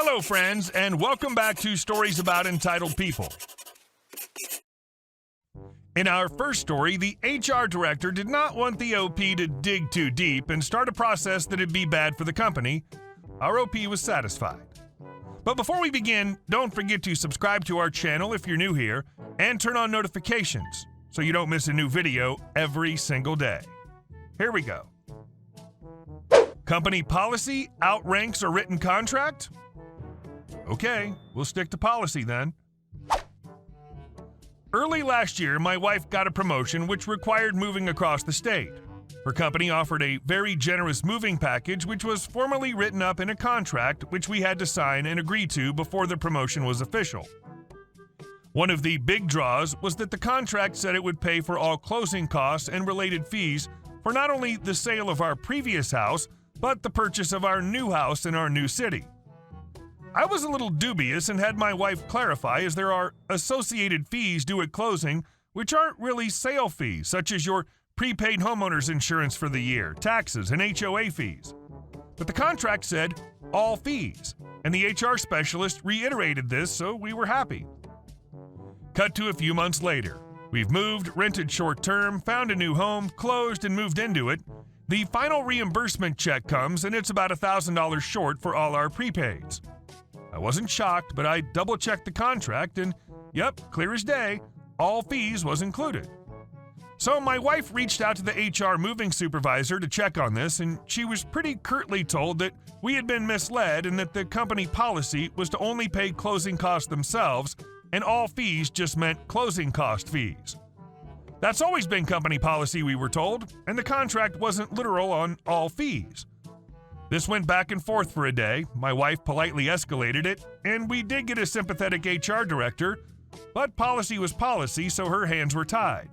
Hello, friends, and welcome back to Stories About Entitled People. In our first story, the HR director did not want the OP to dig too deep and start a process that'd be bad for the company. Our OP was satisfied. But before we begin, don't forget to subscribe to our channel if you're new here and turn on notifications so you don't miss a new video every single day. Here we go. Company policy, outranks, or written contract? Okay, we'll stick to policy then. Early last year, my wife got a promotion which required moving across the state. Her company offered a very generous moving package which was formally written up in a contract which we had to sign and agree to before the promotion was official. One of the big draws was that the contract said it would pay for all closing costs and related fees for not only the sale of our previous house, but the purchase of our new house in our new city. I was a little dubious and had my wife clarify, as there are associated fees due at closing which aren't really sale fees, such as your prepaid homeowner's insurance for the year, taxes, and HOA fees. But the contract said all fees, and the HR specialist reiterated this, so we were happy. Cut to a few months later. We've moved, rented short-term, found a new home, closed, and moved into it. The final reimbursement check comes, and it's about $1,000 short for all our prepaids. I wasn't shocked, but I double-checked the contract, and yep, clear as day, all fees was included. So my wife reached out to the HR moving supervisor to check on this, and she was pretty curtly told that we had been misled and that the company policy was to only pay closing costs themselves, and all fees just meant closing cost fees. That's always been company policy, we were told, and the contract wasn't literal on all fees. This went back and forth for a day. My wife politely escalated it, and we did get a sympathetic HR director, but policy was policy, so her hands were tied.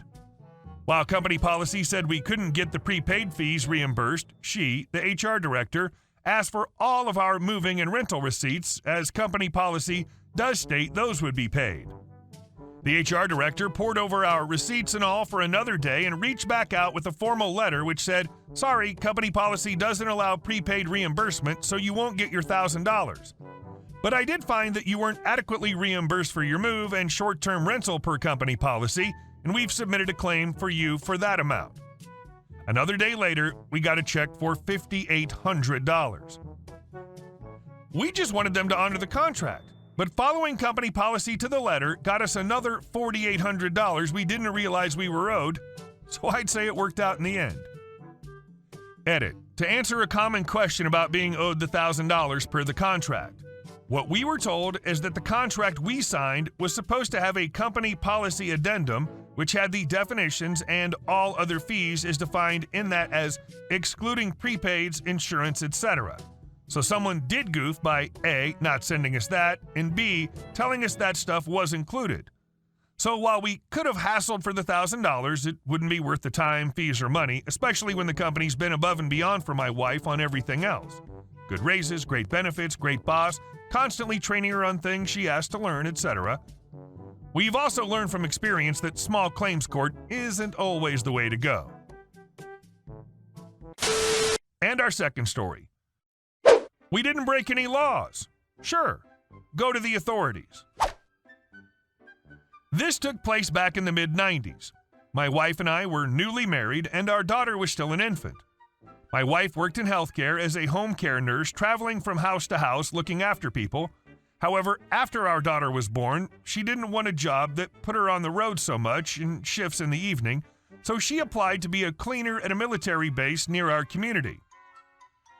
While company policy said we couldn't get the prepaid fees reimbursed, she, the HR director, asked for all of our moving and rental receipts, as company policy does state those would be paid. The HR director pored over our receipts and all for another day and reached back out with a formal letter which said, "Sorry, company policy doesn't allow prepaid reimbursement, so you won't get your $1,000. But I did find that you weren't adequately reimbursed for your move and short-term rental per company policy, and we've submitted a claim for you for that amount." Another day later, we got a check for $5,800. We just wanted them to honor the contract, but following company policy to the letter got us another $4,800 we didn't realize we were owed, so I'd say it worked out in the end. Edit: to answer a common question about being owed the $1,000 per the contract. What we were told is that the contract we signed was supposed to have a company policy addendum which had the definitions and all other fees is defined in that as excluding prepaids, insurance, etc. So someone did goof by A, not sending us that, and B, telling us that stuff was included. So while we could have hassled for the $1,000, it wouldn't be worth the time, fees, or money, especially when the company's been above and beyond for my wife on everything else. Good raises, great benefits, great boss, constantly training her on things she has to learn, etc. We've also learned from experience that small claims court isn't always the way to go. And our second story. We didn't break any laws. Sure, go to the authorities. This took place back in the mid-90s. My wife and I were newly married, and our daughter was still an infant. My wife worked in healthcare as a home care nurse, traveling from house to house looking after people. However, after our daughter was born, she didn't want a job that put her on the road so much in shifts in the evening, so she applied to be a cleaner at a military base near our community.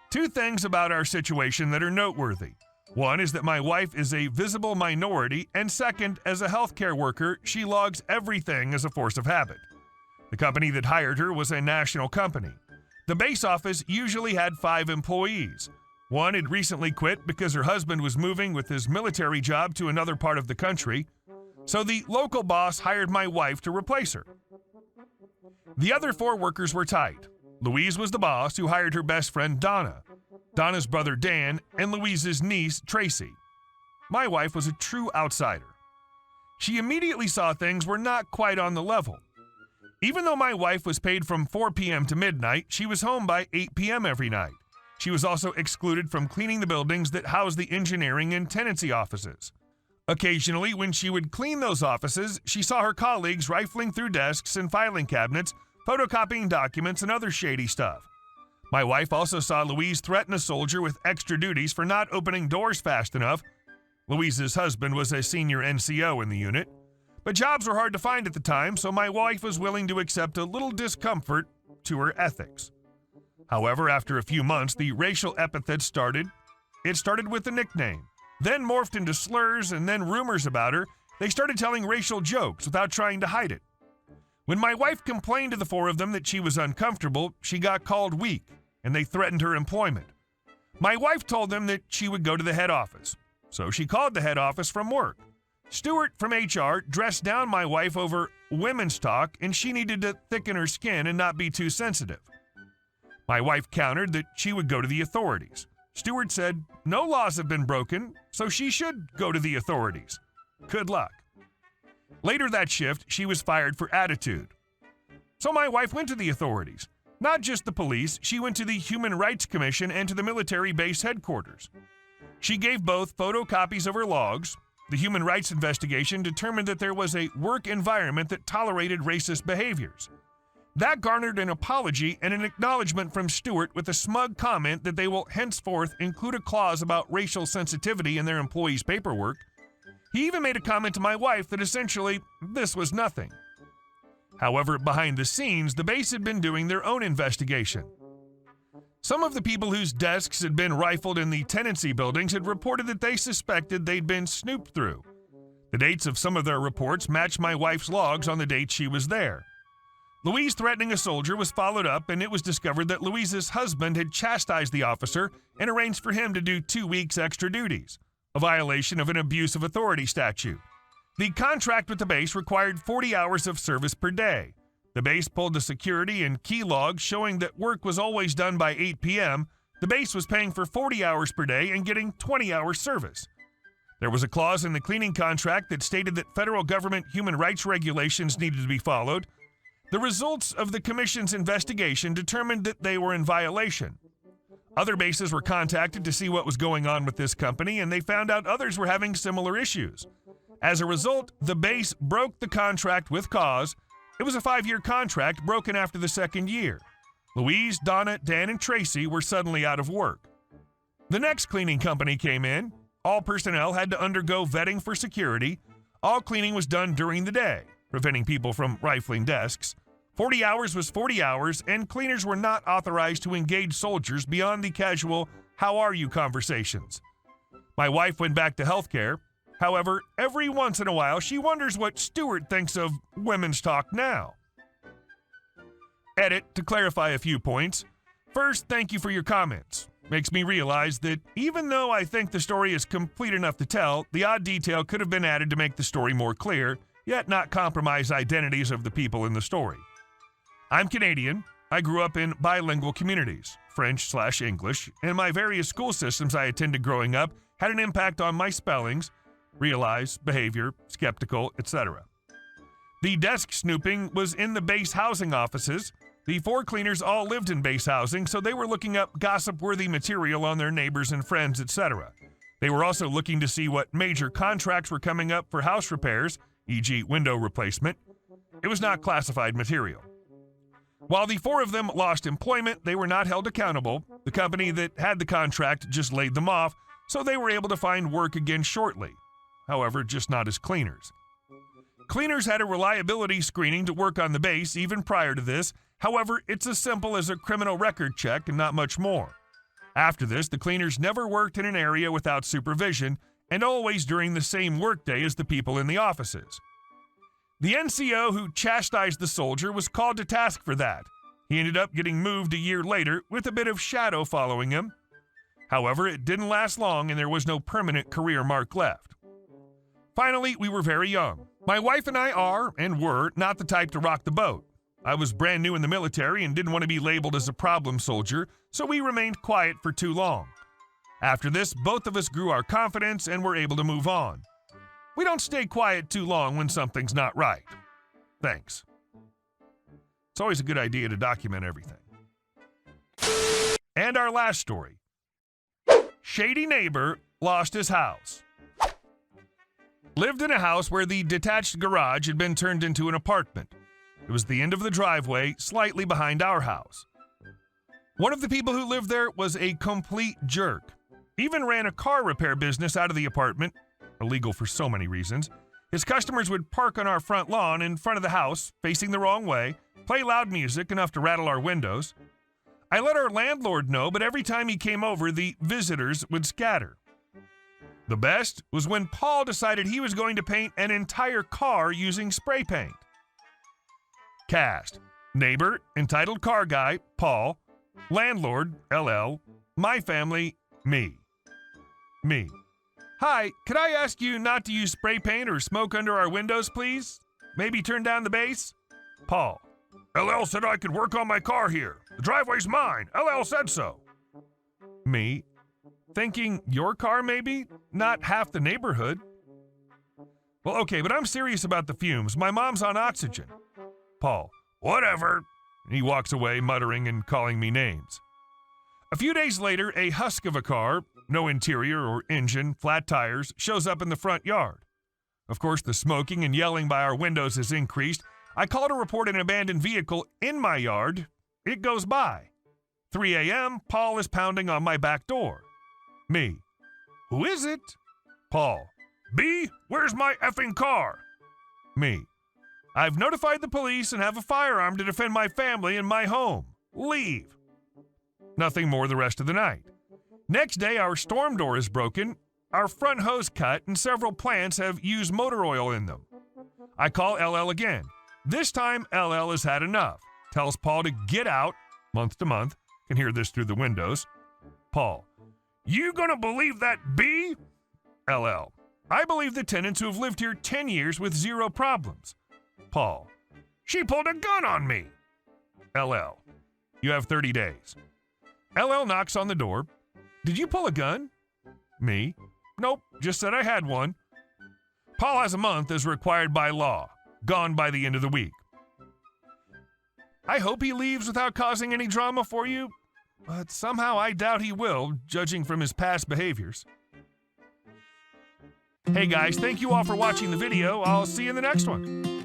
Two things about our situation that are noteworthy. One is that my wife is a visible minority, and second, as a healthcare worker, she logs everything as a force of habit. The company that hired her was a national company. The base office usually had 5 employees. One had recently quit because her husband was moving with his military job to another part of the country, so the local boss hired my wife to replace her. The other 4 workers were tight. Louise was the boss, who hired her best friend Donna, Donna's brother Dan, and Louise's niece Tracy. My wife was a true outsider. She immediately saw things were not quite on the level. Even though my wife was paid from 4 p.m. to midnight, she was home by 8 p.m. every night. She was also excluded from cleaning the buildings that housed the engineering and tenancy offices. Occasionally, when she would clean those offices, she saw her colleagues rifling through desks and filing cabinets, photocopying documents, and other shady stuff. My wife also saw Louise threaten a soldier with extra duties for not opening doors fast enough. Louise's husband was a senior NCO in the unit. But jobs were hard to find at the time, so my wife was willing to accept a little discomfort to her ethics. However, after a few months, the racial epithets started. It started with a nickname, then morphed into slurs and then rumors about her. They started telling racial jokes without trying to hide it. When my wife complained to the four of them that she was uncomfortable, she got called weak, and they threatened her employment. My wife told them that she would go to the head office, so she called the head office from work. Stuart from HR dressed down my wife over women's talk, and she needed to thicken her skin and not be too sensitive. My wife countered that she would go to the authorities. Stuart said no laws have been broken, so she should go to the authorities. Good luck. Later that shift, she was fired for attitude. So my wife went to the authorities. Not just the police, she went to the Human Rights Commission and to the military base headquarters. She gave both photocopies of her logs. The human rights investigation determined that there was a work environment that tolerated racist behaviors. That garnered an apology and an acknowledgement from Stewart with a smug comment that they will henceforth include a clause about racial sensitivity in their employees' paperwork. He even made a comment to my wife that essentially this was nothing. However, behind the scenes, the base had been doing their own investigation. Some of the people whose desks had been rifled in the tenancy buildings had reported that they suspected they'd been snooped through. The dates of some of their reports matched my wife's logs on the date she was there. Louise threatening a soldier was followed up, and it was discovered that Louise's husband had chastised the officer and arranged for him to do 2 weeks extra duties, a violation of an abuse of authority statute. The contract with the base required 40 hours of service per day. The base pulled the security and key logs showing that work was always done by 8 p.m. The base was paying for 40 hours per day and getting 20 hours service. There was a clause in the cleaning contract that stated that federal government human rights regulations needed to be followed. The results of the commission's investigation determined that they were in violation. Other bases were contacted to see what was going on with this company, and they found out others were having similar issues. As a result, the base broke the contract with cause. It was a 5-year contract broken after the 2nd year. Louise, Donna, Dan, and Tracy were suddenly out of work. The next cleaning company came in. All personnel had to undergo vetting for security. All cleaning was done during the day, preventing people from rifling desks. 40 hours was 40 hours, and cleaners were not authorized to engage soldiers beyond the casual, "How are you?" conversations. My wife went back to healthcare. However, every once in a while, she wonders what Stewart thinks of women's talk now. Edit to clarify a few points. First, thank you for your comments. Makes me realize that even though I think the story is complete enough to tell, the odd detail could have been added to make the story more clear, yet not compromise identities of the people in the story. I'm Canadian. I grew up in bilingual communities, French/English, and my various school systems I attended growing up had an impact on my spellings, realize, behavior, skeptical, etc. The desk snooping was in the base housing offices. The 4 cleaners all lived in base housing, so they were looking up gossip-worthy material on their neighbors and friends, etc. They were also looking to see what major contracts were coming up for house repairs, e.g. window replacement. It was not classified material. While the 4 of them lost employment, they were not held accountable. The company that had the contract just laid them off, so they were able to find work again shortly. However, just not as cleaners. Cleaners had a reliability screening to work on the base even prior to this. However, it's as simple as a criminal record check and not much more. After this, the cleaners never worked in an area without supervision and always during the same workday as the people in the offices. The NCO who chastised the soldier was called to task for that. He ended up getting moved a year later with a bit of shadow following him. However, it didn't last long and there was no permanent career mark left. Finally, we were very young. My wife and I are, and were, not the type to rock the boat. I was brand new in the military and didn't want to be labeled as a problem soldier, so we remained quiet for too long. After this, both of us grew our confidence and were able to move on. We don't stay quiet too long when something's not right. Thanks. It's always a good idea to document everything. And our last story. Shady neighbor lost his house. Lived in a house where the detached garage had been turned into an apartment. It was the end of the driveway, slightly behind our house. One of the people who lived there was a complete jerk. Even ran a car repair business out of the apartment, illegal for so many reasons. His customers would park on our front lawn in front of the house, facing the wrong way, play loud music enough to rattle our windows. I let our landlord know, but every time he came over, the visitors would scatter. The best was when Paul decided he was going to paint an entire car using spray paint. Cast: neighbor, entitled car guy, Paul; landlord, LL; my family, me. Hi, could I ask you not to use spray paint or smoke under our windows, please? Maybe turn down the bass? Paul: LL said I could work on my car here. The driveway's mine. LL said so. Me: thinking your car maybe? Not half the neighborhood. Well, okay, but I'm serious about the fumes. My mom's on oxygen. Paul: whatever. He walks away, muttering and calling me names. A few days later, a husk of a car, no interior or engine, flat tires, shows up in the front yard. Of course, the smoking and yelling by our windows has increased. I call to report an abandoned vehicle in my yard. It goes by. 3 a.m., Paul is pounding on my back door. Me: who is it? Paul: B, where's my effing car? Me: I've notified the police and have a firearm to defend my family and my home. Leave. Nothing more the rest of the night. Next day, our storm door is broken, our front hose cut, and several plants have used motor oil in them. I call LL again. This time, LL has had enough. Tells Paul to get out, month to month. Can hear this through the windows. Paul: you gonna believe that B? LL: I believe the tenants who have lived here 10 years with zero problems. Paul: she pulled a gun on me. LL: you have 30 days. LL knocks on the door. Did you pull a gun? Me: nope, just said I had one. Paul has a month as required by law. Gone by the end of the week. I hope he leaves without causing any drama for you, but somehow I doubt he will, judging from his past behaviors. Hey guys, thank you all for watching the video. I'll see you in the next one.